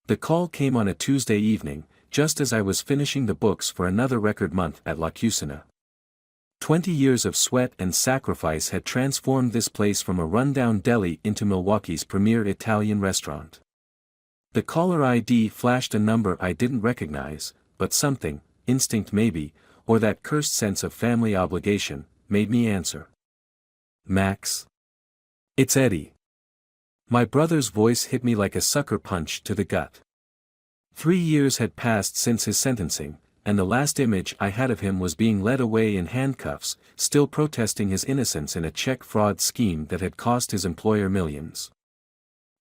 The call came on a Tuesday evening, just as I was finishing the books for another record month at La Cucina. 20 years of sweat and sacrifice had transformed this place from a rundown deli into Milwaukee's premier Italian restaurant. The caller ID flashed a number I didn't recognize, but something, instinct maybe, or that cursed sense of family obligation, made me answer. Max? It's Eddie. My brother's voice hit me like a sucker punch to the gut. 3 years had passed since his sentencing, and the last image I had of him was being led away in handcuffs, still protesting his innocence in a check fraud scheme that had cost his employer millions.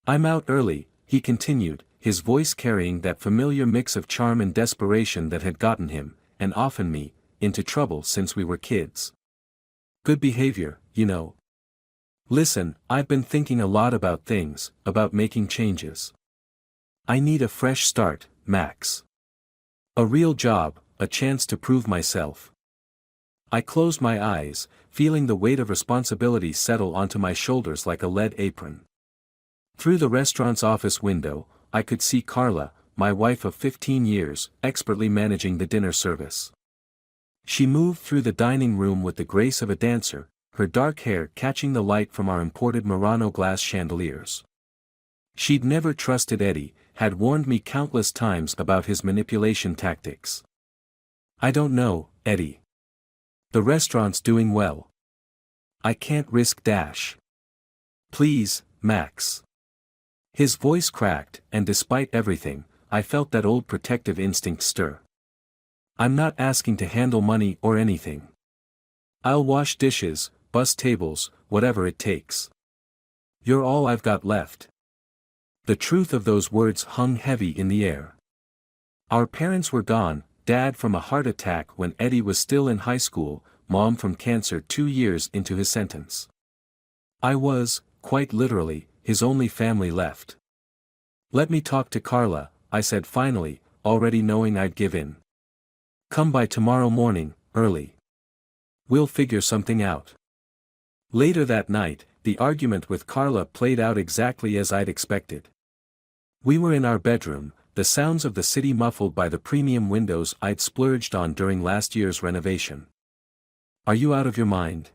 I'm out early, he continued, his voice carrying that familiar mix of charm and desperation that had gotten him, and often me, into trouble since we were kids. Good behavior, you know. Listen, I've been thinking a lot about things, about making changes. I need a fresh start, Max. A real job, a chance to prove myself. I closed my eyes, feeling the weight of responsibility settle onto my shoulders like a lead apron. Through the restaurant's office window, I could see Carla, my wife of 15 years, expertly managing the dinner service. She moved through the dining room with the grace of a dancer, her dark hair catching the light from our imported Murano glass chandeliers. She'd never trusted Eddie, had warned me countless times about his manipulation tactics. I don't know, Eddie. The restaurant's doing well. I can't risk dash. Please, Max. His voice cracked, and despite everything, I felt that old protective instinct stir. I'm not asking to handle money or anything. I'll wash dishes, bus tables, whatever it takes. You're all I've got left. The truth of those words hung heavy in the air. Our parents were gone, Dad from a heart attack when Eddie was still in high school, Mom from cancer 2 years into his sentence. I was, quite literally, his only family left. Let me talk to Carla, I said finally, already knowing I'd give in. Come by tomorrow morning, early. We'll figure something out. Later that night, the argument with Carla played out exactly as I'd expected. We were in our bedroom, the sounds of the city muffled by the premium windows I'd splurged on during last year's renovation. Are you out of your mind?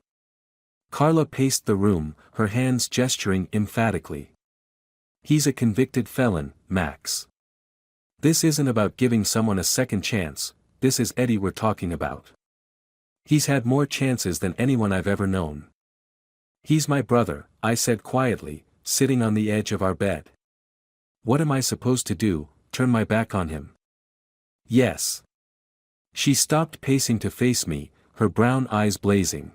Carla paced the room, her hands gesturing emphatically. He's a convicted felon, Max. This isn't about giving someone a second chance, this is Eddie we're talking about. He's had more chances than anyone I've ever known. He's my brother, I said quietly, sitting on the edge of our bed. What am I supposed to do, turn my back on him? Yes. She stopped pacing to face me, her brown eyes blazing.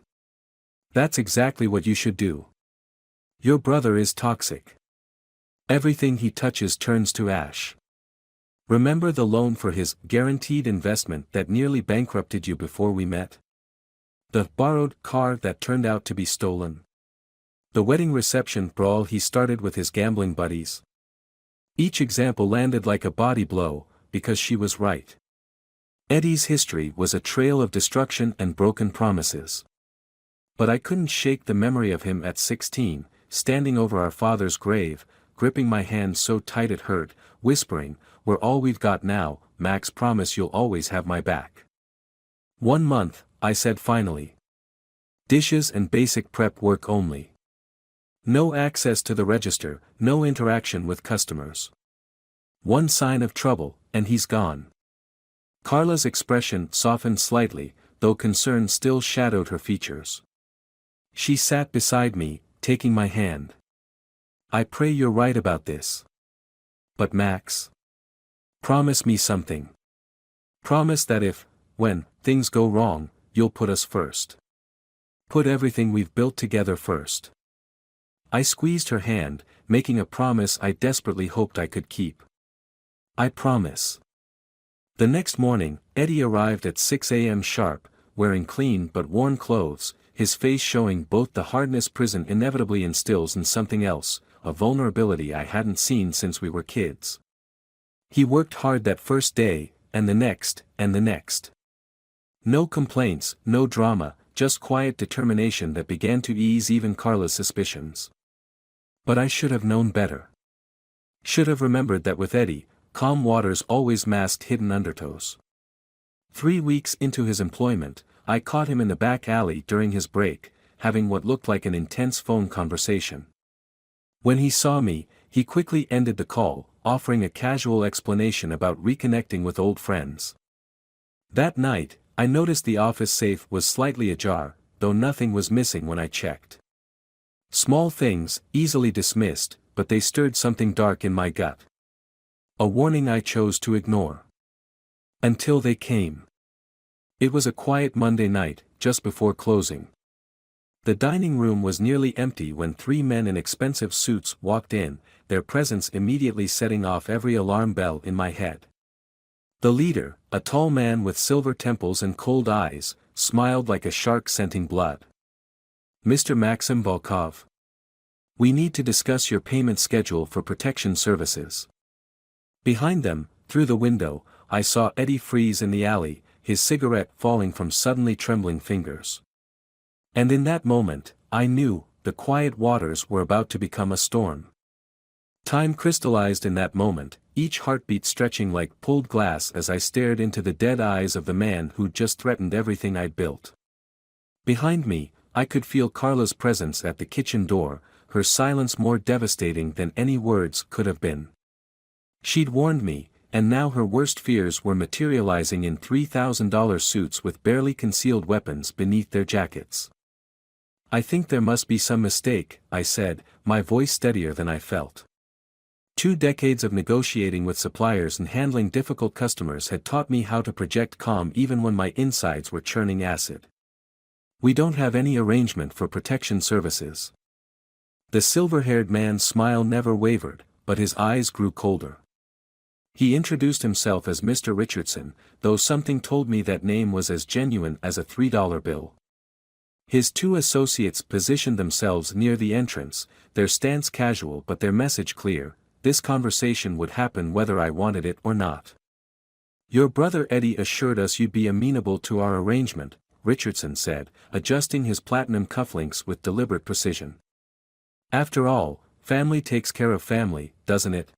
That's exactly what you should do. Your brother is toxic. Everything he touches turns to ash. Remember the loan for his guaranteed investment that nearly bankrupted you before we met? The borrowed car that turned out to be stolen? The wedding reception brawl he started with his gambling buddies? Each example landed like a body blow, because she was right. Eddie's history was a trail of destruction and broken promises. But I couldn't shake the memory of him at 16, standing over our father's grave, gripping my hand so tight it hurt, whispering, "We're all we've got now, Max, promise you'll always have my back." 1 month, I said finally. Dishes and basic prep work only. No access to the register, no interaction with customers. One sign of trouble, and he's gone. Carla's expression softened slightly, though concern still shadowed her features. She sat beside me, taking my hand. I pray you're right about this. But Max? Promise me something. Promise that if, when, things go wrong, you'll put us first. Put everything we've built together first. I squeezed her hand, making a promise I desperately hoped I could keep. I promise. The next morning, Eddie arrived at 6 a.m. sharp, wearing clean but worn clothes, his face showing both the hardness prison inevitably instills and something else, a vulnerability I hadn't seen since we were kids. He worked hard that first day, and the next, and the next. No complaints, no drama, just quiet determination that began to ease even Carla's suspicions. But I should have known better. Should have remembered that with Eddie, calm waters always masked hidden undertows. 3 weeks into his employment, I caught him in the back alley during his break, having what looked like an intense phone conversation. When he saw me, he quickly ended the call, offering a casual explanation about reconnecting with old friends. That night, I noticed the office safe was slightly ajar, though nothing was missing when I checked. Small things, easily dismissed, but they stirred something dark in my gut. A warning I chose to ignore. Until they came. It was a quiet Monday night, just before closing. The dining room was nearly empty when 3 men in expensive suits walked in, their presence immediately setting off every alarm bell in my head. The leader, a tall man with silver temples and cold eyes, smiled like a shark scenting blood. "Mr. Maxim Volkov. We need to discuss your payment schedule for protection services." Behind them, through the window, I saw Eddie freeze in the alley, his cigarette falling from suddenly trembling fingers. And in that moment, I knew, the quiet waters were about to become a storm. Time crystallized in that moment, each heartbeat stretching like pulled glass as I stared into the dead eyes of the man who'd just threatened everything I'd built. Behind me, I could feel Carla's presence at the kitchen door, her silence more devastating than any words could have been. She'd warned me, and now her worst fears were materializing in $3,000 suits with barely concealed weapons beneath their jackets. "I think there must be some mistake," I said, my voice steadier than I felt. 2 decades of negotiating with suppliers and handling difficult customers had taught me how to project calm even when my insides were churning acid. "We don't have any arrangement for protection services." The silver-haired man's smile never wavered, but his eyes grew colder. He introduced himself as Mr. Richardson, though something told me that name was as genuine as a $3 bill. His 2 associates positioned themselves near the entrance, their stance casual but their message clear: this conversation would happen whether I wanted it or not. "Your brother Eddie assured us you'd be amenable to our arrangement," Richardson said, adjusting his platinum cufflinks with deliberate precision. "After all, family takes care of family, doesn't it?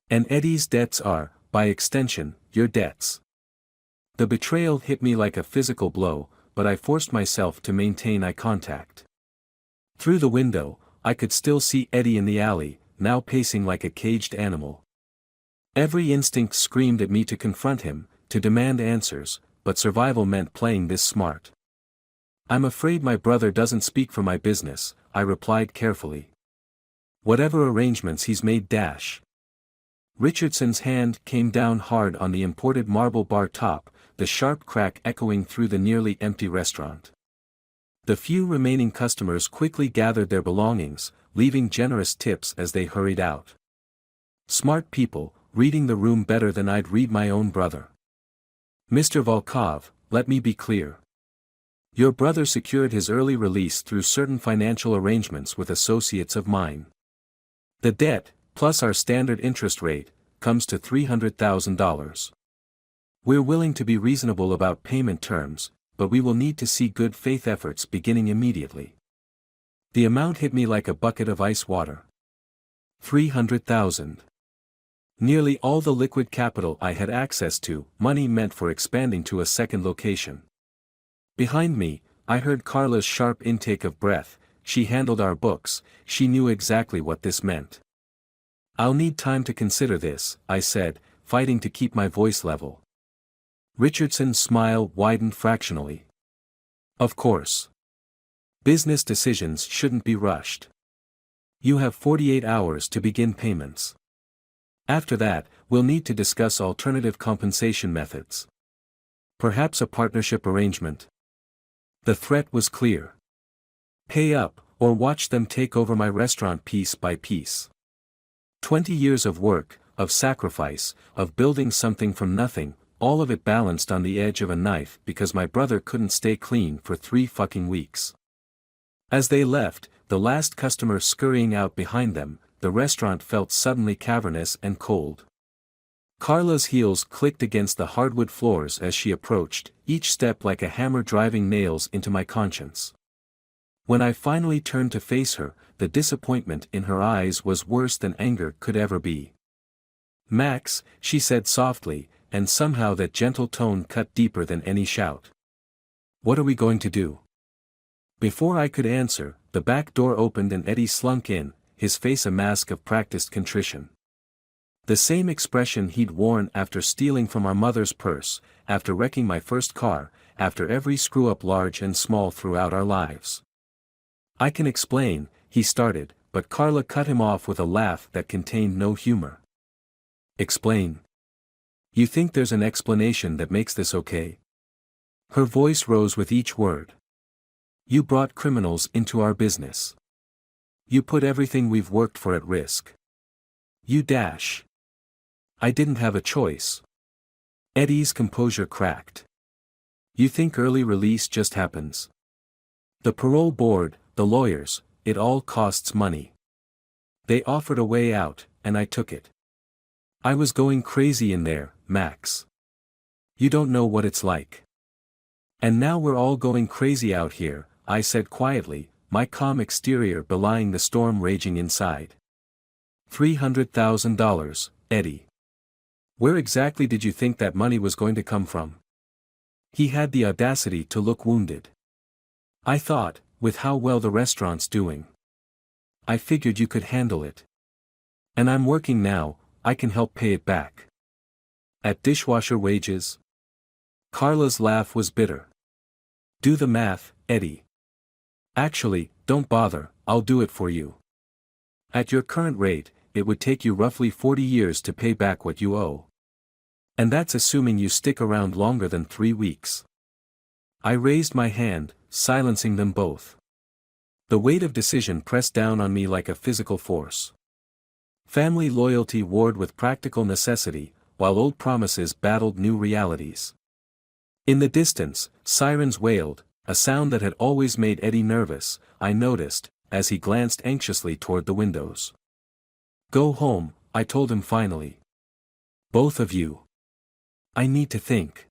And Eddie's debts are, by extension, your debts." The betrayal hit me like a physical blow, but I forced myself to maintain eye contact. Through the window, I could still see Eddie in the alley, now pacing like a caged animal. Every instinct screamed at me to confront him, to demand answers, but survival meant playing this smart. "I'm afraid my brother doesn't speak for my business," I replied carefully. "Whatever arrangements he's made dash." Richardson's hand came down hard on the imported marble bar top, the sharp crack echoing through the nearly empty restaurant. The few remaining customers quickly gathered their belongings, leaving generous tips as they hurried out. Smart people, reading the room better than I'd read my own brother. "Mr. Volkov, let me be clear. Your brother secured his early release through certain financial arrangements with associates of mine. The debt, plus our standard interest rate, comes to $300,000. We're willing to be reasonable about payment terms, but we will need to see good faith efforts beginning immediately." The amount hit me like a bucket of ice water. 300,000. Nearly all the liquid capital I had access to, money meant for expanding to a second location. Behind me, I heard Carla's sharp intake of breath. She handled our books, she knew exactly what this meant. "I'll need time to consider this," I said, fighting to keep my voice level. Richardson's smile widened fractionally. "Of course. Business decisions shouldn't be rushed. You have 48 hours to begin payments. After that, we'll need to discuss alternative compensation methods. Perhaps a partnership arrangement." The threat was clear. Pay up, or watch them take over my restaurant piece by piece. 20 years of work, of sacrifice, of building something from nothing, all of it balanced on the edge of a knife because my brother couldn't stay clean for 3 fucking weeks. As they left, the last customer scurrying out behind them, the restaurant felt suddenly cavernous and cold. Carla's heels clicked against the hardwood floors as she approached, each step like a hammer driving nails into my conscience. When I finally turned to face her, the disappointment in her eyes was worse than anger could ever be. "Max," she said softly, and somehow that gentle tone cut deeper than any shout. "What are we going to do?" Before I could answer, the back door opened and Eddie slunk in, his face a mask of practiced contrition. The same expression he'd worn after stealing from our mother's purse, after wrecking my first car, after every screw-up large and small throughout our lives. "I can explain," he started, but Carla cut him off with a laugh that contained no humor. "Explain? You think there's an explanation that makes this okay?" Her voice rose with each word. "You brought criminals into our business. You put everything we've worked for at risk. You dash. I didn't have a choice." Eddie's composure cracked. "You think early release just happens? The parole board, the lawyers, it all costs money. They offered a way out, and I took it. I was going crazy in there, Max. You don't know what it's like. And now we're all going crazy out here," I said quietly, my calm exterior belying the storm raging inside. $300,000, Eddie. Where exactly did you think that money was going to come from?" He had the audacity to look wounded. "I thought, with how well the restaurant's doing. I figured you could handle it. And I'm working now, I can help pay it back." "At dishwasher wages?" Carla's laugh was bitter. "Do the math, Eddie. Actually, don't bother, I'll do it for you. At your current rate, it would take you roughly 40 years to pay back what you owe. And that's assuming you stick around longer than 3 weeks." I raised my hand, silencing them both. The weight of decision pressed down on me like a physical force. Family loyalty warred with practical necessity, while old promises battled new realities. In the distance, sirens wailed, a sound that had always made Eddie nervous, I noticed, as he glanced anxiously toward the windows. "Go home," I told him finally. "Both of you. I need to think."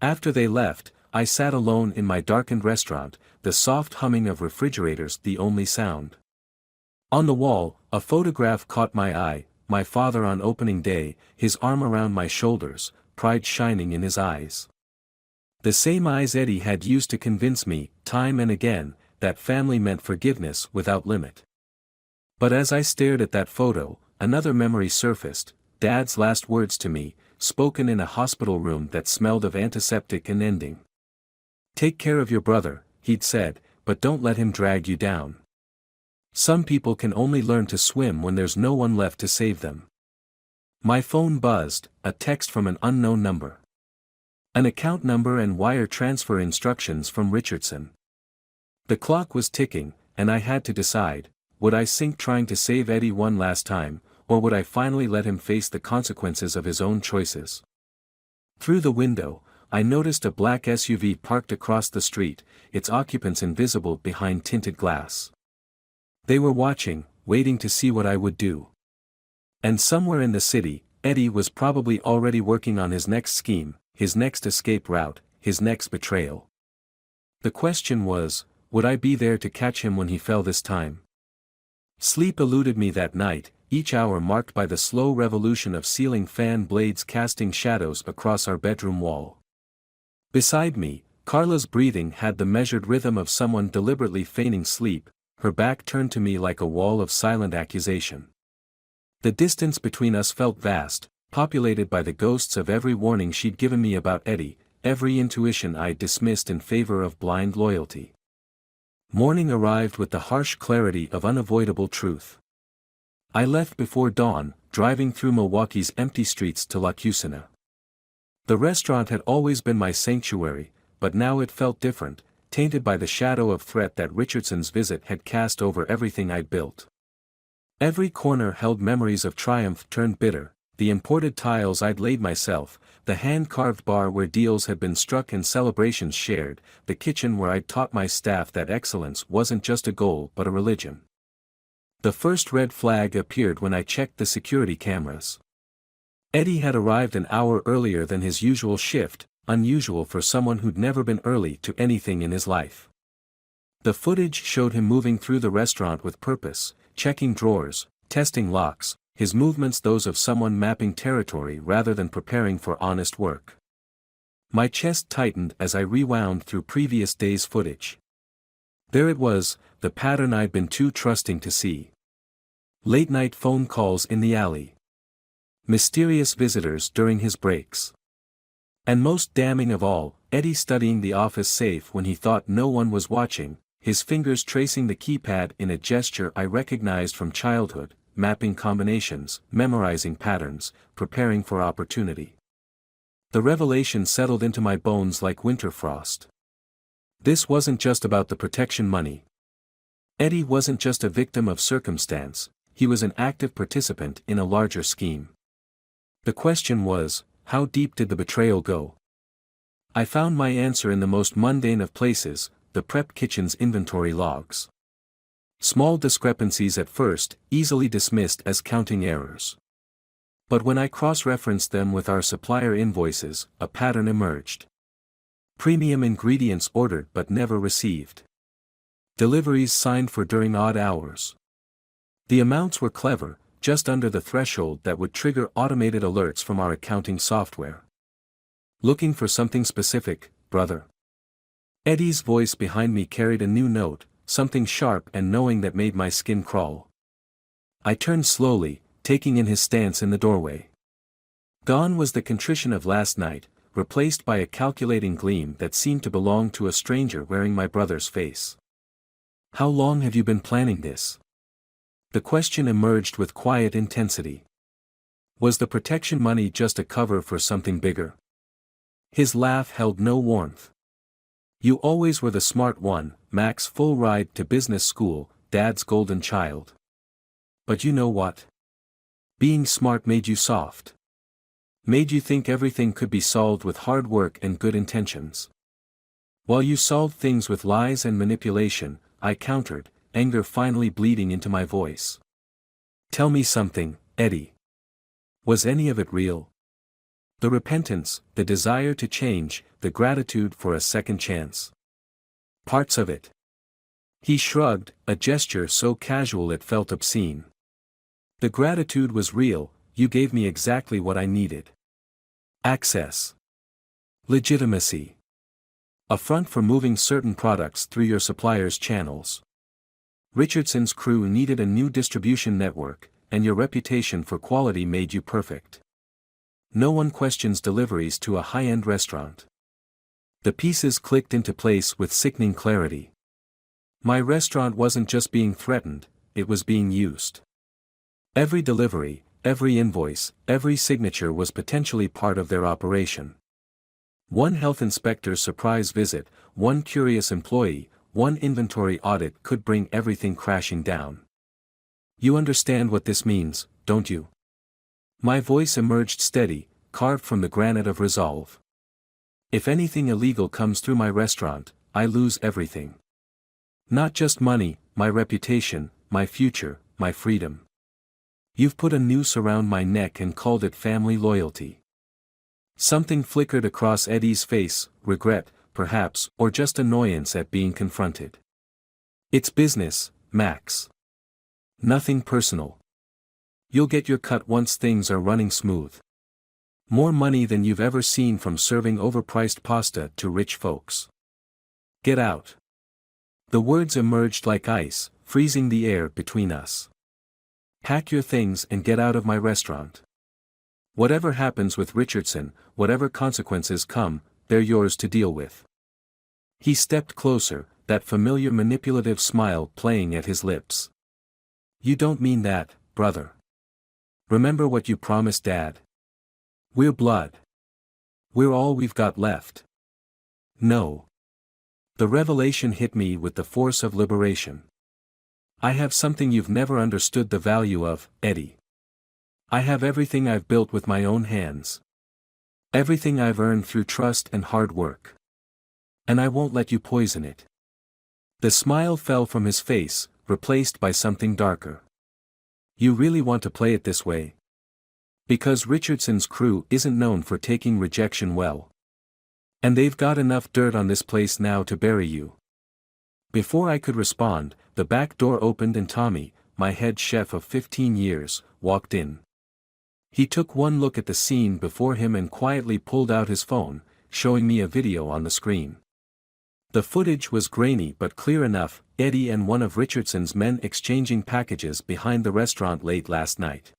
After they left, I sat alone in my darkened restaurant, the soft humming of refrigerators the only sound. On the wall, a photograph caught my eye, my father on opening day, his arm around my shoulders, pride shining in his eyes. The same eyes Eddie had used to convince me, time and again, that family meant forgiveness without limit. But as I stared at that photo, another memory surfaced, Dad's last words to me, spoken in a hospital room that smelled of antiseptic and ending. "Take care of your brother," he'd said, "but don't let him drag you down. Some people can only learn to swim when there's no one left to save them." My phone buzzed, a text from an unknown number. An account number and wire transfer instructions from Richardson. The clock was ticking, and I had to decide, would I sink trying to save Eddie one last time, or would I finally let him face the consequences of his own choices? Through the window, I noticed a black SUV parked across the street, its occupants invisible behind tinted glass. They were watching, waiting to see what I would do. And somewhere in the city, Eddie was probably already working on his next scheme, his next escape route, his next betrayal. The question was, would I be there to catch him when he fell this time? Sleep eluded me that night, each hour marked by the slow revolution of ceiling fan blades casting shadows across our bedroom wall. Beside me, Carla's breathing had the measured rhythm of someone deliberately feigning sleep, her back turned to me like a wall of silent accusation. The distance between us felt vast, populated by the ghosts of every warning she'd given me about Eddie, every intuition I'd dismissed in favor of blind loyalty. Morning arrived with the harsh clarity of unavoidable truth. I left before dawn, driving through Milwaukee's empty streets to La Cusina. The restaurant had always been my sanctuary, but now it felt different, tainted by the shadow of threat that Richardson's visit had cast over everything I'd built. Every corner held memories of triumph turned bitter, the imported tiles I'd laid myself, the hand-carved bar where deals had been struck and celebrations shared, the kitchen where I'd taught my staff that excellence wasn't just a goal but a religion. The first red flag appeared when I checked the security cameras. Eddie had arrived an hour earlier than his usual shift, unusual for someone who'd never been early to anything in his life. The footage showed him moving through the restaurant with purpose, checking drawers, testing locks, his movements those of someone mapping territory rather than preparing for honest work. My chest tightened as I rewound through previous days' footage. There it was, the pattern I'd been too trusting to see. Late-night phone calls in the alley. Mysterious visitors during his breaks. And most damning of all, Eddie studying the office safe when he thought no one was watching, his fingers tracing the keypad in a gesture I recognized from childhood, mapping combinations, memorizing patterns, preparing for opportunity. The revelation settled into my bones like winter frost. This wasn't just about the protection money. Eddie wasn't just a victim of circumstance, he was an active participant in a larger scheme. The question was, how deep did the betrayal go? I found my answer in the most mundane of places, the prep kitchen's inventory logs. Small discrepancies at first, easily dismissed as counting errors. But when I cross-referenced them with our supplier invoices, a pattern emerged. Premium ingredients ordered but never received. Deliveries signed for during odd hours. The amounts were clever, just under the threshold that would trigger automated alerts from our accounting software. Looking for something specific, brother? Eddie's voice behind me carried a new note, something sharp and knowing that made my skin crawl. I turned slowly, taking in his stance in the doorway. Gone was the contrition of last night, replaced by a calculating gleam that seemed to belong to a stranger wearing my brother's face. How long have you been planning this? The question emerged with quiet intensity. Was the protection money just a cover for something bigger? His laugh held no warmth. You always were the smart one, Max. Full ride to business school, Dad's golden child. But you know what? Being smart made you soft. Made you think everything could be solved with hard work and good intentions. While you solved things with lies and manipulation, I countered, anger finally bleeding into my voice. Tell me something, Eddie. Was any of it real? The repentance, the desire to change, the gratitude for a second chance. Parts of it. He shrugged, a gesture so casual it felt obscene. The gratitude was real, you gave me exactly what I needed. Access. Legitimacy. A front for moving certain products through your supplier's channels. Richardson's crew needed a new distribution network, and your reputation for quality made you perfect. No one questions deliveries to a high-end restaurant. The pieces clicked into place with sickening clarity. My restaurant wasn't just being threatened, it was being used. Every delivery, every invoice, every signature was potentially part of their operation. One health inspector's surprise visit, one curious employee, one inventory audit could bring everything crashing down. You understand what this means, don't you? My voice emerged steady, carved from the granite of resolve. If anything illegal comes through my restaurant, I lose everything. Not just money, my reputation, my future, my freedom. You've put a noose around my neck and called it family loyalty. Something flickered across Eddie's face, regret, perhaps, or just annoyance at being confronted. It's business, Max. Nothing personal. You'll get your cut once things are running smooth. More money than you've ever seen from serving overpriced pasta to rich folks. Get out. The words emerged like ice, freezing the air between us. Pack your things and get out of my restaurant. Whatever happens with Richardson, whatever consequences come, they're yours to deal with. He stepped closer, that familiar manipulative smile playing at his lips. You don't mean that, brother. Remember what you promised Dad. We're blood. We're all we've got left. No. The revelation hit me with the force of liberation. I have something you've never understood the value of, Eddie. I have everything I've built with my own hands. Everything I've earned through trust and hard work. And I won't let you poison it. The smile fell from his face, replaced by something darker. You really want to play it this way? Because Richardson's crew isn't known for taking rejection well. And they've got enough dirt on this place now to bury you. Before I could respond, the back door opened and Tommy, my head chef of 15 years, walked in. He took one look at the scene before him and quietly pulled out his phone, showing me a video on the screen. The footage was grainy but clear enough, Eddie and one of Richardson's men exchanging packages behind the restaurant late last night.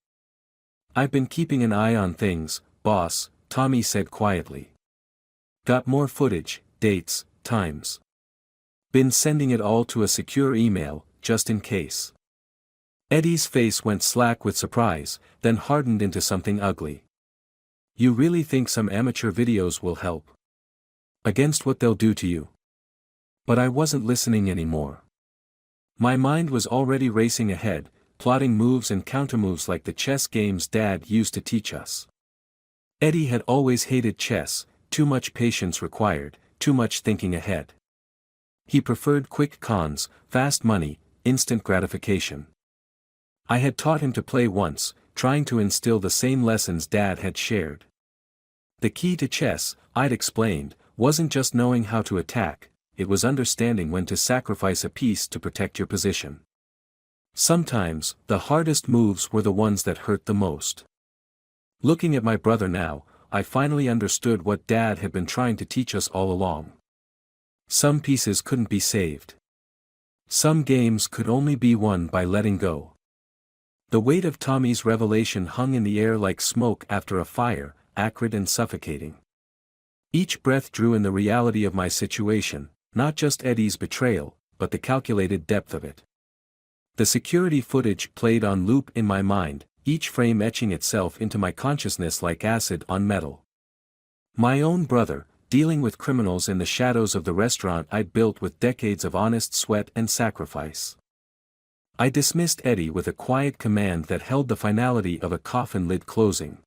"I've been keeping an eye on things, boss," Tommy said quietly. "Got more footage, dates, times. Been sending it all to a secure email, just in case." Eddie's face went slack with surprise, then hardened into something ugly. "You really think some amateur videos will help? Against what they'll do to you?" But I wasn't listening anymore. My mind was already racing ahead, plotting moves and countermoves like the chess games Dad used to teach us. Eddie had always hated chess, too much patience required, too much thinking ahead. He preferred quick cons, fast money, instant gratification. I had taught him to play once, trying to instill the same lessons Dad had shared. The key to chess, I'd explained, wasn't just knowing how to attack, it was understanding when to sacrifice a piece to protect your position. Sometimes, the hardest moves were the ones that hurt the most. Looking at my brother now, I finally understood what Dad had been trying to teach us all along. Some pieces couldn't be saved. Some games could only be won by letting go. The weight of Tommy's revelation hung in the air like smoke after a fire, acrid and suffocating. Each breath drew in the reality of my situation, not just Eddie's betrayal, but the calculated depth of it. The security footage played on loop in my mind, each frame etching itself into my consciousness like acid on metal. My own brother, dealing with criminals in the shadows of the restaurant I'd built with decades of honest sweat and sacrifice. I dismissed Eddie with a quiet command that held the finality of a coffin lid closing.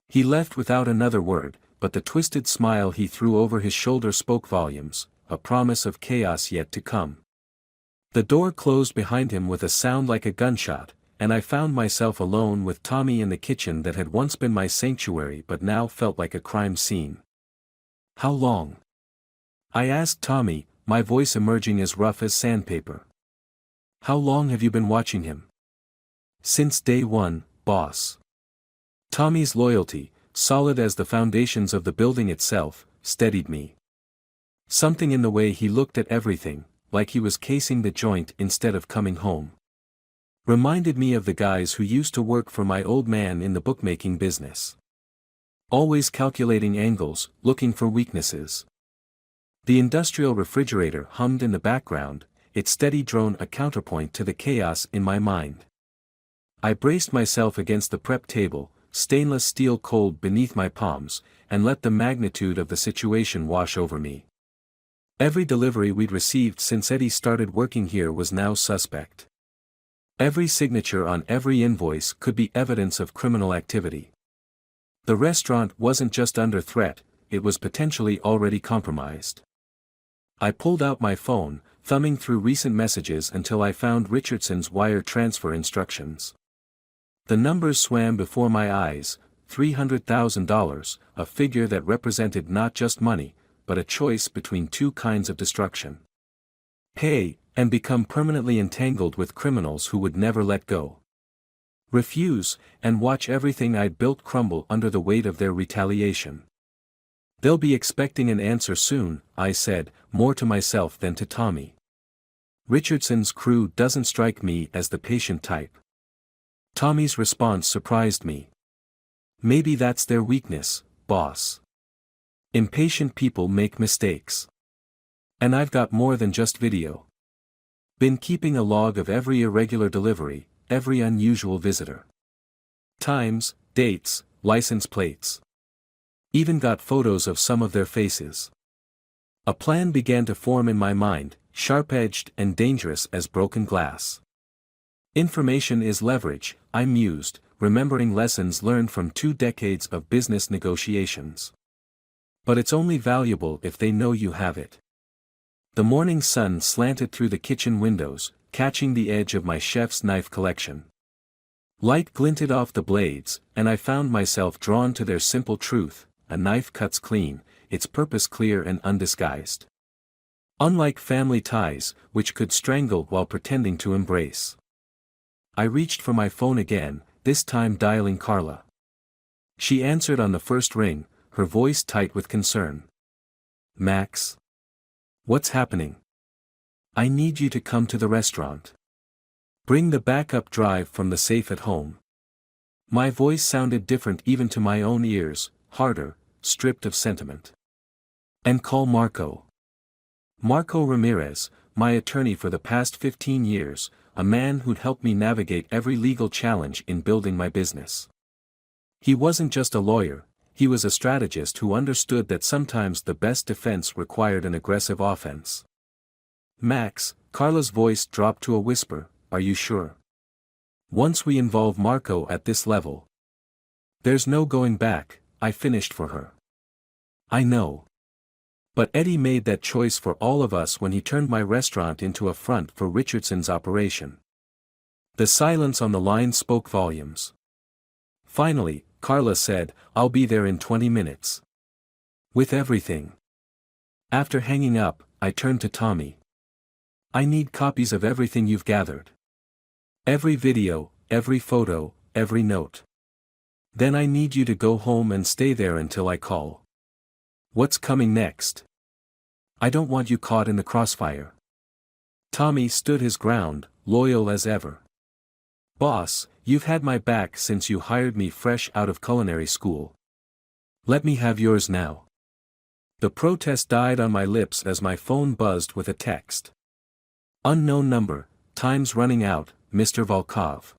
He left without another word, but the twisted smile he threw over his shoulder spoke volumes, a promise of chaos yet to come. The door closed behind him with a sound like a gunshot, and I found myself alone with Tommy in the kitchen that had once been my sanctuary but now felt like a crime scene. "How long?" I asked Tommy, my voice emerging as rough as sandpaper. "How long have you been watching him?" "Since day one, boss." Tommy's loyalty, solid as the foundations of the building itself, steadied me. Something in the way he looked at everything, like he was casing the joint instead of coming home, reminded me of the guys who used to work for my old man in the bookmaking business. Always calculating angles, looking for weaknesses. The industrial refrigerator hummed in the background, its steady drone a counterpoint to the chaos in my mind. I braced myself against the prep table, stainless steel cold beneath my palms, and let the magnitude of the situation wash over me. Every delivery we'd received since Eddie started working here was now suspect. Every signature on every invoice could be evidence of criminal activity. The restaurant wasn't just under threat, it was potentially already compromised. I pulled out my phone, thumbing through recent messages until I found Richardson's wire transfer instructions. The numbers swam before my eyes, $300,000, a figure that represented not just money, but a choice between two kinds of destruction. Pay, and become permanently entangled with criminals who would never let go. Refuse, and watch everything I'd built crumble under the weight of their retaliation. "They'll be expecting an answer soon," I said, more to myself than to Tommy. Richardson's crew doesn't strike me as the patient type. Tommy's response surprised me. "Maybe that's their weakness, boss. Impatient people make mistakes. And I've got more than just video. Been keeping a log of every irregular delivery, every unusual visitor. Times, dates, license plates. Even got photos of some of their faces." A plan began to form in my mind, sharp-edged and dangerous as broken glass. Information is leverage, I mused, remembering lessons learned from 2 decades of business negotiations. But it's only valuable if they know you have it. The morning sun slanted through the kitchen windows, catching the edge of my chef's knife collection. Light glinted off the blades, and I found myself drawn to their simple truth: a knife cuts clean, its purpose clear and undisguised. Unlike family ties, which could strangle while pretending to embrace. I reached for my phone again, this time dialing Carla. She answered on the first ring, her voice tight with concern. "Max? What's happening? I need you to come to the restaurant. Bring the backup drive from the safe at home." My voice sounded different even to my own ears, harder, stripped of sentiment. "And call Marco. Marco Ramirez, my attorney for the past 15 years, a man who'd helped me navigate every legal challenge in building my business. He wasn't just a lawyer, he was a strategist who understood that sometimes the best defense required an aggressive offense." "Max," Carla's voice dropped to a whisper, "are you sure? Once we involve Marco at this level, there's no going back," I finished for her. "I know. But Eddie made that choice for all of us when he turned my restaurant into a front for Richardson's operation." The silence on the line spoke volumes. Finally, Carla said, "I'll be there in 20 minutes. With everything." After hanging up, I turned to Tommy. "I need copies of everything you've gathered. Every video, every photo, every note. Then I need you to go home and stay there until I call. What's coming next? I don't want you caught in the crossfire." Tommy stood his ground, loyal as ever. "Boss, you've had my back since you hired me fresh out of culinary school. Let me have yours now." The protest died on my lips as my phone buzzed with a text. "Unknown number, time's running out, Mr. Volkov.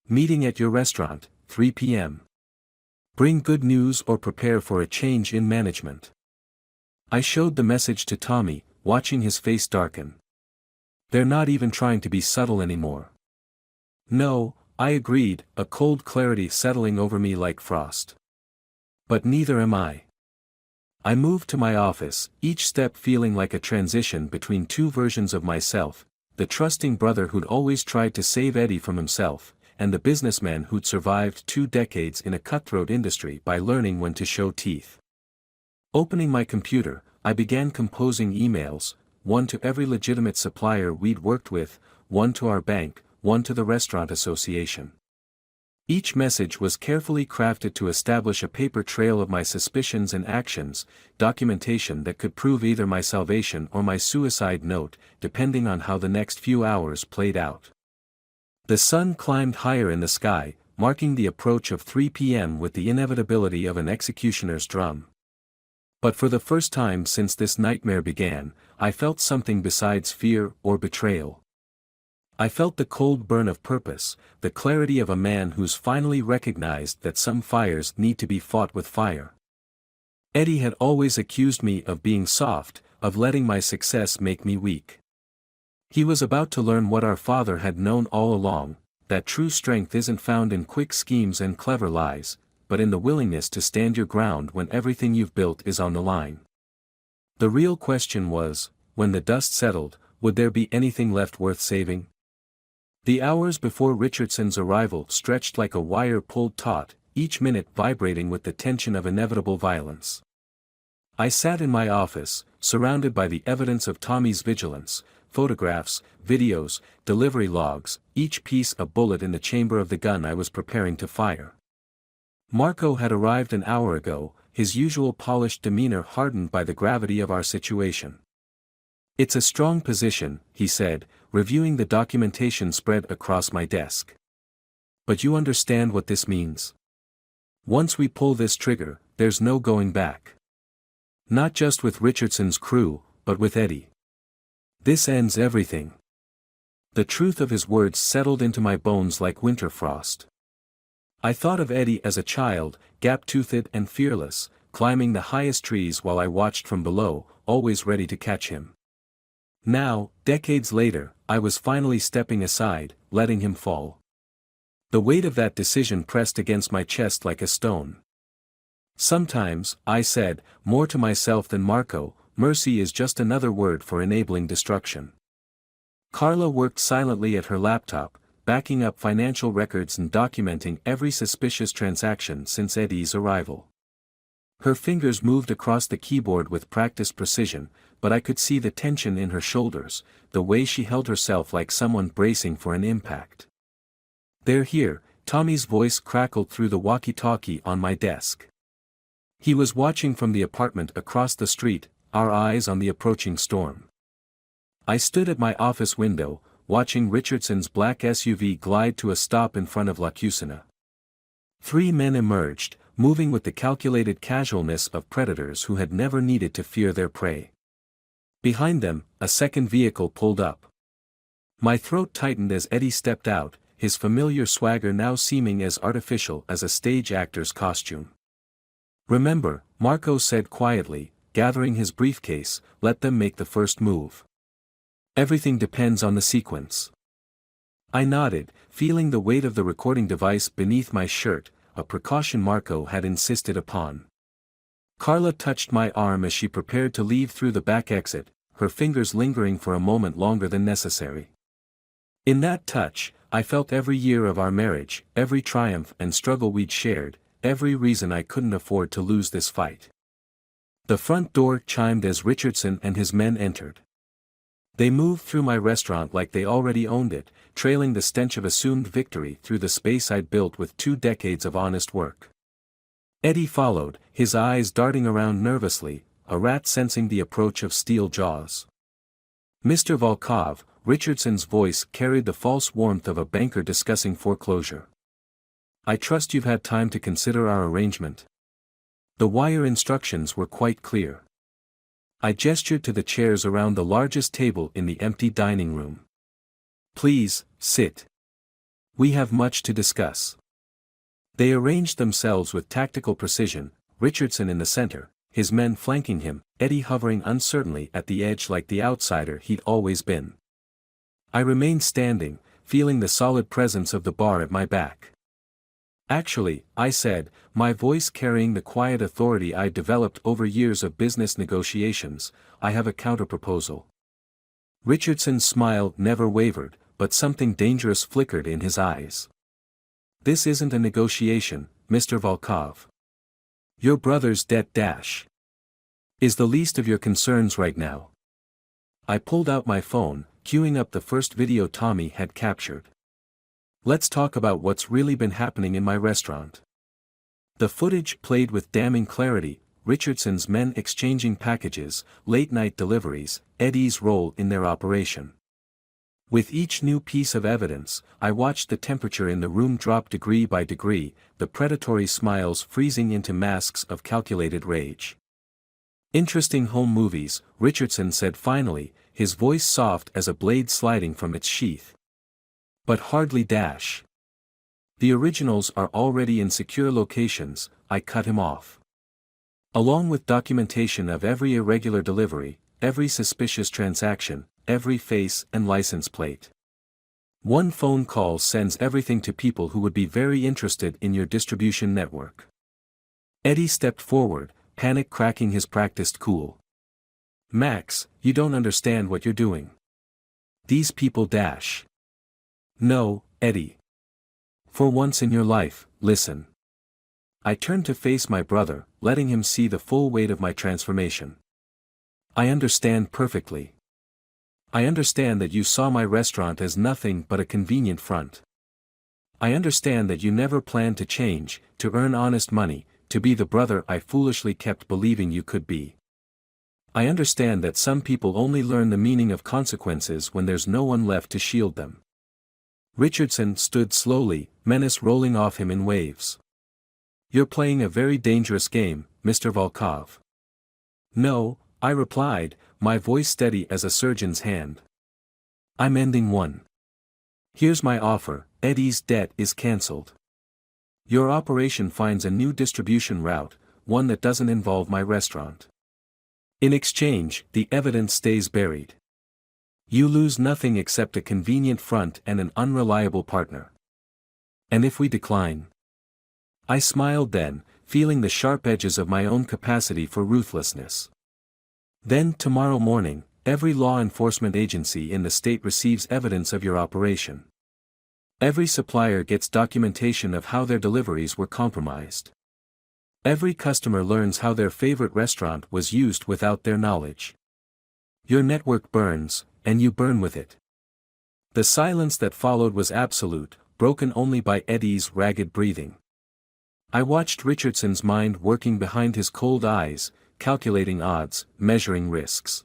Meeting at your restaurant, 3 p.m. Bring good news or prepare for a change in management." I showed the message to Tommy, watching his face darken. "They're not even trying to be subtle anymore." "No," I agreed, a cold clarity settling over me like frost. "But neither am I." I moved to my office, each step feeling like a transition between two versions of myself, the trusting brother who'd always tried to save Eddie from himself, and the businessman who'd survived 2 decades in a cutthroat industry by learning when to show teeth. Opening my computer, I began composing emails, one to every legitimate supplier we'd worked with, one to our bank, one to the restaurant association. Each message was carefully crafted to establish a paper trail of my suspicions and actions, documentation that could prove either my salvation or my suicide note, depending on how the next few hours played out. The sun climbed higher in the sky, marking the approach of 3 p.m. with the inevitability of an executioner's drum. But for the first time since this nightmare began, I felt something besides fear or betrayal. I felt the cold burn of purpose, the clarity of a man who's finally recognized that some fires need to be fought with fire. Eddie had always accused me of being soft, of letting my success make me weak. He was about to learn what our father had known all along, that true strength isn't found in quick schemes and clever lies, but in the willingness to stand your ground when everything you've built is on the line. The real question was, when the dust settled, would there be anything left worth saving? The hours before Richardson's arrival stretched like a wire pulled taut, each minute vibrating with the tension of inevitable violence. I sat in my office, surrounded by the evidence of Tommy's vigilance, photographs, videos, delivery logs, each piece a bullet in the chamber of the gun I was preparing to fire. Marco had arrived an hour ago, his usual polished demeanor hardened by the gravity of our situation. "It's a strong position," he said, reviewing the documentation spread across my desk. "But you understand what this means. Once we pull this trigger, there's no going back. Not just with Richardson's crew, but with Eddie. This ends everything." The truth of his words settled into my bones like winter frost. I thought of Eddie as a child, gap-toothed and fearless, climbing the highest trees while I watched from below, always ready to catch him. Now, decades later, I was finally stepping aside, letting him fall. The weight of that decision pressed against my chest like a stone. Sometimes, I said, more to myself than Marco, mercy is just another word for enabling destruction. Carla worked silently at her laptop, backing up financial records and documenting every suspicious transaction since Eddie's arrival. Her fingers moved across the keyboard with practiced precision, but I could see the tension in her shoulders, the way she held herself like someone bracing for an impact. "They're here," Tommy's voice crackled through the walkie-talkie on my desk. He was watching from the apartment across the street, our eyes on the approaching storm. I stood at my office window, watching Richardson's black SUV glide to a stop in front of La Cusina. 3 men emerged, moving with the calculated casualness of predators who had never needed to fear their prey. Behind them, a second vehicle pulled up. My throat tightened as Eddie stepped out, his familiar swagger now seeming as artificial as a stage actor's costume. "Remember," Marco said quietly, gathering his briefcase, "let them make the first move. Everything depends on the sequence." I nodded, feeling the weight of the recording device beneath my shirt, a precaution Marco had insisted upon. Carla touched my arm as she prepared to leave through the back exit, her fingers lingering for a moment longer than necessary. In that touch, I felt every year of our marriage, every triumph and struggle we'd shared, every reason I couldn't afford to lose this fight. The front door chimed as Richardson and his men entered. They moved through my restaurant like they already owned it, trailing the stench of assumed victory through the space I'd built with 2 decades of honest work. Eddie followed, his eyes darting around nervously, a rat sensing the approach of steel jaws. "Mr. Volkov," Richardson's voice carried the false warmth of a banker discussing foreclosure. "I trust you've had time to consider our arrangement." The wire instructions were quite clear. I gestured to the chairs around the largest table in the empty dining room. "Please, sit. We have much to discuss." They arranged themselves with tactical precision, Richardson in the center, his men flanking him, Eddie hovering uncertainly at the edge like the outsider he'd always been. I remained standing, feeling the solid presence of the bar at my back. "Actually," I said, my voice carrying the quiet authority I developed over years of business negotiations, "I have a counterproposal." Richardson's smile never wavered, but something dangerous flickered in his eyes. "This isn't a negotiation, Mr. Volkov. Your brother's debt is the least of your concerns right now." I pulled out my phone, queuing up the first video Tommy had captured. "Let's talk about what's really been happening in my restaurant." The footage played with damning clarity, Richardson's men exchanging packages, late-night deliveries, Eddie's role in their operation. With each new piece of evidence, I watched the temperature in the room drop degree by degree, the predatory smiles freezing into masks of calculated rage. "Interesting home movies," Richardson said finally, his voice soft as a blade sliding from its sheath. "But hardly dash. The originals are already in secure locations," I cut him off. "Along with documentation of every irregular delivery, every suspicious transaction, every face and license plate. One phone call sends everything to people who would be very interested in your distribution network." Eddie stepped forward, panic cracking his practiced cool. "Max, you don't understand what you're doing. These people dash." "No, Eddie. For once in your life, listen." I turned to face my brother, letting him see the full weight of my transformation. "I understand perfectly. I understand that you saw my restaurant as nothing but a convenient front. I understand that you never planned to change, to earn honest money, to be the brother I foolishly kept believing you could be. I understand that some people only learn the meaning of consequences when there's no one left to shield them." Richardson stood slowly, menace rolling off him in waves. "You're playing a very dangerous game, Mr. Volkov." "No," I replied, my voice steady as a surgeon's hand. "I'm ending one. Here's my offer, Eddie's debt is cancelled. Your operation finds a new distribution route, one that doesn't involve my restaurant. In exchange, the evidence stays buried. You lose nothing except a convenient front and an unreliable partner. And if we decline?" I smiled then, feeling the sharp edges of my own capacity for ruthlessness. "Then tomorrow morning, every law enforcement agency in the state receives evidence of your operation. Every supplier gets documentation of how their deliveries were compromised. Every customer learns how their favorite restaurant was used without their knowledge. Your network burns, and you burn with it." The silence that followed was absolute, broken only by Eddie's ragged breathing. I watched Richardson's mind working behind his cold eyes, calculating odds, measuring risks.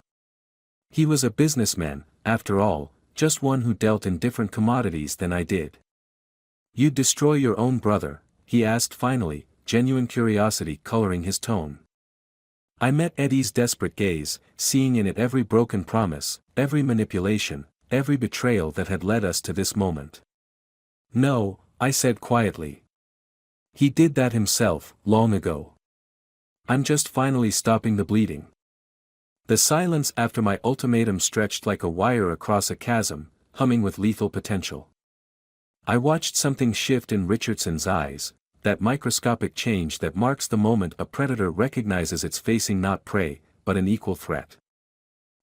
He was a businessman, after all, just one who dealt in different commodities than I did. "You'd destroy your own brother?" he asked finally, genuine curiosity coloring his tone. I met Eddie's desperate gaze, seeing in it every broken promise, every manipulation, every betrayal that had led us to this moment. "No," I said quietly. "He did that himself, long ago. I'm just finally stopping the bleeding." The silence after my ultimatum stretched like a wire across a chasm, humming with lethal potential. I watched something shift in Richardson's eyes, that microscopic change that marks the moment a predator recognizes it's facing not prey, but an equal threat.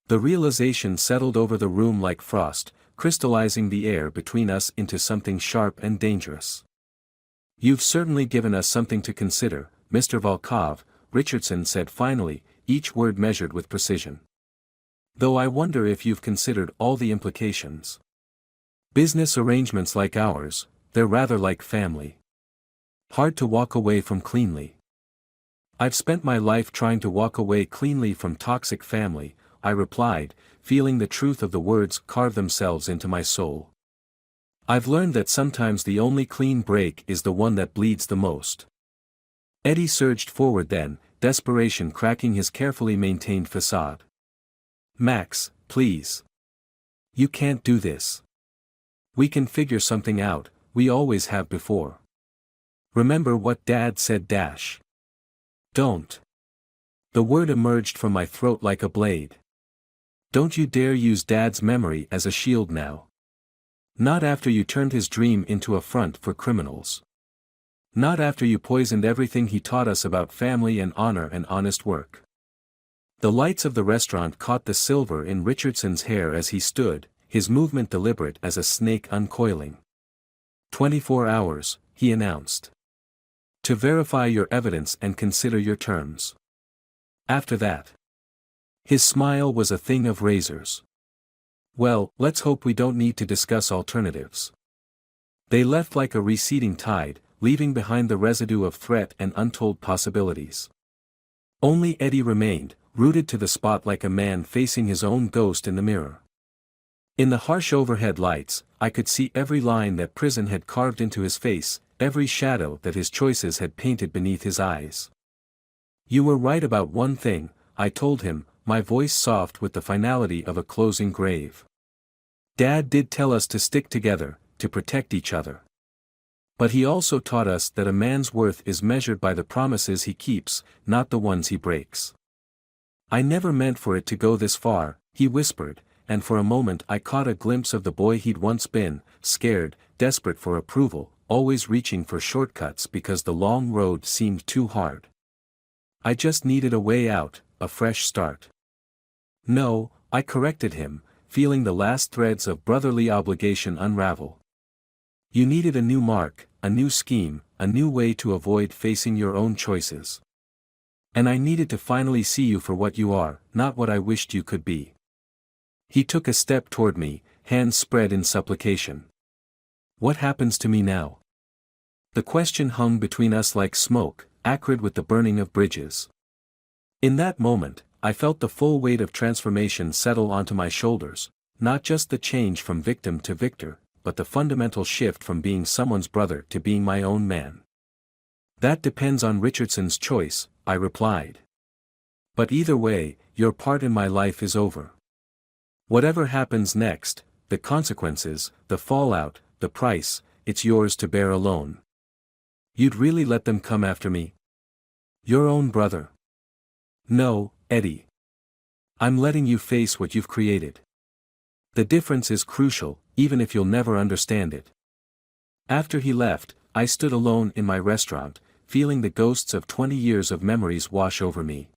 The realization settled over the room like frost, crystallizing the air between us into something sharp and dangerous. "You've certainly given us something to consider, Mr. Volkov," Richardson said finally, each word measured with precision. "Though I wonder if you've considered all the implications. Business arrangements like ours, they're rather like family. Hard to walk away from cleanly." "I've spent my life trying to walk away cleanly from toxic family," I replied, feeling the truth of the words carve themselves into my soul. "I've learned that sometimes the only clean break is the one that bleeds the most." Eddie surged forward then, desperation cracking his carefully maintained facade. "Max, please. You can't do this. We can figure something out, we always have before. Remember what Dad said dash. Don't." The word emerged from my throat like a blade. "Don't you dare use Dad's memory as a shield now. Not after you turned his dream into a front for criminals. Not after you poisoned everything he taught us about family and honor and honest work." The lights of the restaurant caught the silver in Richardson's hair as he stood, his movement deliberate as a snake uncoiling. "24 hours, he announced. "To verify your evidence and consider your terms. After that." His smile was a thing of razors. "Well, let's hope we don't need to discuss alternatives." They left like a receding tide, leaving behind the residue of threat and untold possibilities. Only Eddie remained, rooted to the spot like a man facing his own ghost in the mirror. In the harsh overhead lights, I could see every line that prison had carved into his face, every shadow that his choices had painted beneath his eyes. "You were right about one thing," I told him, my voice soft with the finality of a closing grave. "Dad did tell us to stick together, to protect each other. But he also taught us that a man's worth is measured by the promises he keeps, not the ones he breaks." "I never meant for it to go this far," he whispered, and for a moment I caught a glimpse of the boy he'd once been, scared, desperate for approval, always reaching for shortcuts because the long road seemed too hard. I just needed a way out, a fresh start. "No," I corrected him, feeling the last threads of brotherly obligation unravel. "You needed a new mark, a new scheme, a new way to avoid facing your own choices. And I needed to finally see you for what you are, not what I wished you could be." He took a step toward me, hands spread in supplication. "What happens to me now?" The question hung between us like smoke, acrid with the burning of bridges. In that moment, I felt the full weight of transformation settle onto my shoulders, not just the change from victim to victor, but the fundamental shift from being someone's brother to being my own man. "That depends on Richardson's choice," I replied. "But either way, your part in my life is over. Whatever happens next, the consequences, the fallout, the price, it's yours to bear alone." "You'd really let them come after me? Your own brother?" "No, Eddie. I'm letting you face what you've created. The difference is crucial, even if you'll never understand it." After he left, I stood alone in my restaurant, feeling the ghosts of 20 years of memories wash over me.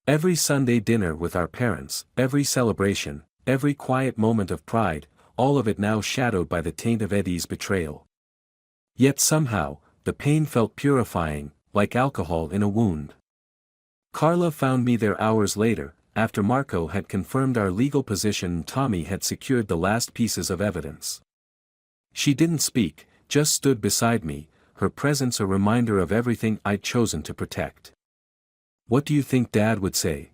Every Sunday dinner with our parents, every celebration, every quiet moment of pride, all of it now shadowed by the taint of Eddie's betrayal. Yet somehow, the pain felt purifying, like alcohol in a wound. Carla found me there hours later, after Marco had confirmed our legal position and Tommy had secured the last pieces of evidence. She didn't speak, just stood beside me, her presence a reminder of everything I'd chosen to protect. "What do you think Dad would say?"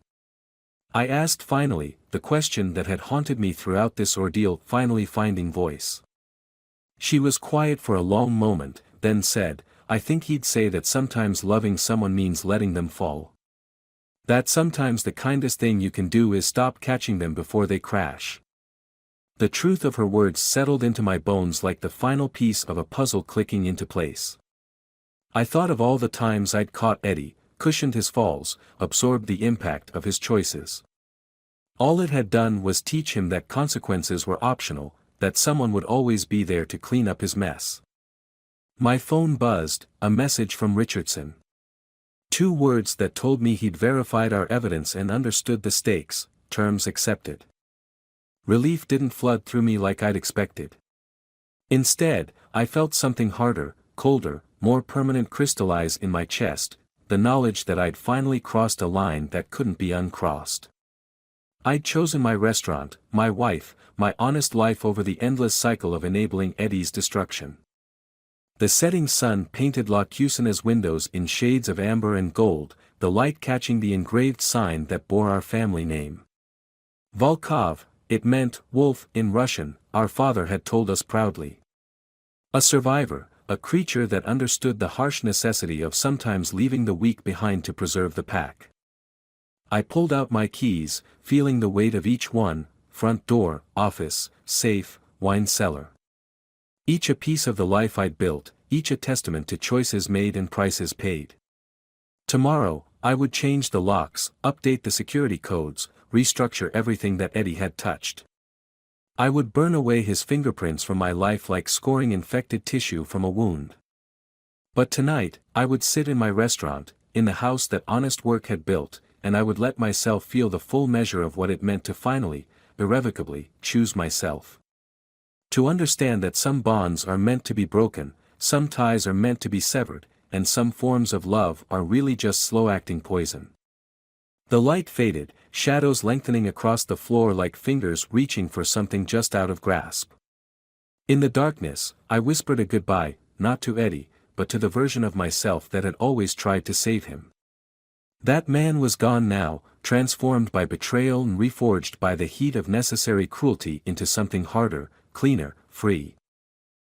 I asked finally, the question that had haunted me throughout this ordeal finally finding voice. She was quiet for a long moment, then said, "I think he'd say that sometimes loving someone means letting them fall. That sometimes the kindest thing you can do is stop catching them before they crash." The truth of her words settled into my bones like the final piece of a puzzle clicking into place. I thought of all the times I'd caught Eddie, cushioned his falls, absorbed the impact of his choices. All it had done was teach him that consequences were optional, that someone would always be there to clean up his mess. My phone buzzed, a message from Richardson. 2 words that told me he'd verified our evidence and understood the stakes, terms accepted. Relief didn't flood through me like I'd expected. Instead, I felt something harder, colder, more permanent crystallize in my chest, the knowledge that I'd finally crossed a line that couldn't be uncrossed. I'd chosen my restaurant, my wife, my honest life over the endless cycle of enabling Eddie's destruction. The setting sun painted La Cusina's windows in shades of amber and gold, the light catching the engraved sign that bore our family name. Volkov, it meant wolf in Russian, our father had told us proudly. A survivor, a creature that understood the harsh necessity of sometimes leaving the weak behind to preserve the pack. I pulled out my keys, feeling the weight of each one: front door, office, safe, wine cellar. Each a piece of the life I'd built, each a testament to choices made and prices paid. Tomorrow, I would change the locks, update the security codes, restructure everything that Eddie had touched. I would burn away his fingerprints from my life like scoring infected tissue from a wound. But tonight, I would sit in my restaurant, in the house that honest work had built, and I would let myself feel the full measure of what it meant to finally, irrevocably, choose myself. To understand that some bonds are meant to be broken, some ties are meant to be severed, and some forms of love are really just slow-acting poison. The light faded, shadows lengthening across the floor like fingers reaching for something just out of grasp. In the darkness, I whispered a goodbye, not to Eddie, but to the version of myself that had always tried to save him. That man was gone now, transformed by betrayal and reforged by the heat of necessary cruelty into something harder, cleaner, free.